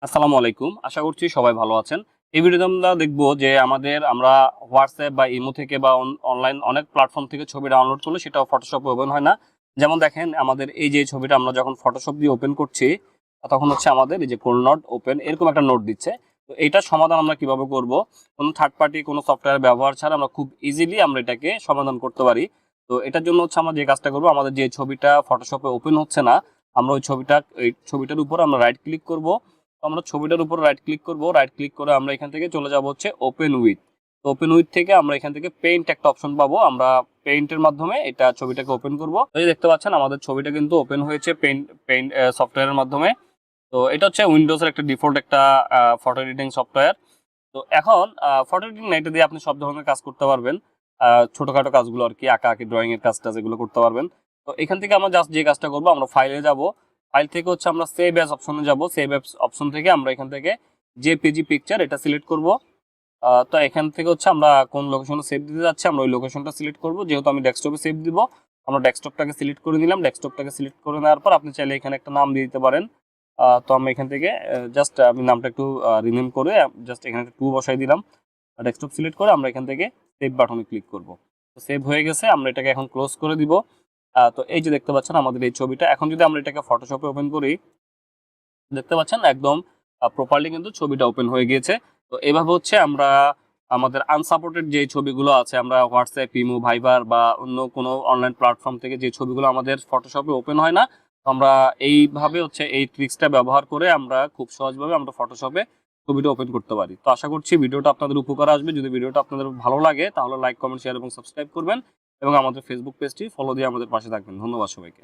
আসসালামু আলাইকুম। আশা করছি সবাই ভালো আছেন। এই ভিডিওতে আমরা দেখব যে আমরা WhatsApp বা ইমো থেকে বা অনলাইন অনেক প্ল্যাটফর্ম থেকে ছবি ডাউনলোড করলে সেটাও Photoshop এ ওপেন হয় না। যেমন দেখেন আমাদের এই যে ছবিটা আমরা যখন Photoshop দিয়ে ওপেন করছি, তখন হচ্ছে আমাদের এই যে কোল নট ওপেন এরকম একটা নোট দিচ্ছে। তো এইটার সমাধান আমরা কিভাবে করব? কোনো থার্ড পার্টি কোনো সফটওয়্যার ব্যবহার ছাড়া আমরা খুব ইজিলি আমরা এটাকে সমাধান করতে পারি। তো এটার জন্য হচ্ছে আমরা যে কাজটা করব, আমাদের যে ছবিটা Photoshop এ ওপেন হচ্ছে না, আমরা ওই ছবিটার উপর আমরা রাইট ক্লিক করব। তো আমরা ছবিটার উপর রাইট ক্লিক করব। রাইট ক্লিক করে আমরা এখান থেকে চলে যাব হচ্ছে ওপেন উইথ। তো ওপেন উইথ থেকে আমরা এখান থেকে পেইন্ট একটা অপশন পাবো। আমরা পেইন্টের মাধ্যমে এটা ছবিটাকে ওপেন করব। এই যে দেখতে পাচ্ছেন আমাদের ছবিটা কিন্তু ওপেন হয়েছে পেইন্ট পেইন্ট সফটওয়্যারের মাধ্যমে। তো এটা হচ্ছে উইন্ডোজের একটা ডিফল্ট একটা ফটো এডিটিং সফটওয়্যার। তো এখন ফটো এডিটিং না, এটা দিয়ে আপনি সব ধরনের কাজ করতে পারবেন। ছোটখাটো কাজগুলো আর কি, আঁকাআঁকি ড্রয়িং এর কাজটা যেগুলো করতে পারবেন। তো এখান থেকে আমরা জাস্ট যে কাজটা করবো, আমরা ফাইলে যাব। ফাইল থেকে হচ্ছে আমরা সেভ অ্যাজ অপশনে যাব। সেভ অ্যাজ অপশন থেকে আমরা এখান থেকে জেপিজি পিকচার এটা সিলেক্ট করব। তো এখান থেকে হচ্ছে আমরা কোন লোকেশনে সেভ দিতে যাচ্ছি, আমরা ওই লোকেশনটা সিলেক্ট করব। যেহেতু আমি ডেস্কটপে সেভ দিব, আমরা ডেস্কটপটাকে সিলেক্ট করে নিলাম। ডেস্কটপটাকে সিলেক্ট করে নেওয়ার পর আপনি চাইলে এখানে একটা নাম দিয়ে দিতে পারেন। তো আমরা এখান থেকে জাস্ট আমি নামটা একটু রিনেম করে জাস্ট এখানে টু বসাই দিলাম। ডেস্কটপ সিলেক্ট করে আমরা এখান থেকে সেভ বাটনে ক্লিক করব। তো সেভ হয়ে গেছে, আমরা এটাকে এখন ক্লোজ করে দিব। তো এই যে দেখতে পাচ্ছেন আমাদের এই ছবিটা। এখন যদি আমরা এটাকে ফটোশপে ওপেন করি, দেখতে পাচ্ছেন একদম প্রপারলি কিন্তু ছবিটা ওপেন হয়ে গিয়েছে। তো এভাবে হচ্ছে আমরা আমাদের আনসাপোর্টেড যে ছবিগুলো আছে, আমরা হোয়াটসঅ্যাপ, ইমো, ভাইবার বা অন্য কোনো অনলাইন প্ল্যাটফর্ম থেকে যে ছবিগুলো আমাদের ফটোশপে ওপেন হয় না, তো আমরা এইভাবে হচ্ছে এই ট্রিক্সটা ব্যবহার করে আমরা খুব সহজভাবে আমরা ফটোশপে ছবিটা ওপেন করতে পারি। তো আশা করছি ভিডিওটা আপনাদের উপকার আসবে। যদি ভিডিওটা আপনাদের ভালো লাগে তাহলে লাইক, কমেন্ট, শেয়ার এবং সাবস্ক্রাইব করবেন এবং আমাদের ফেসবুক পেজটি ফলো দিয়ে আমাদের পাশে থাকবেন। ধন্যবাদ সবাইকে।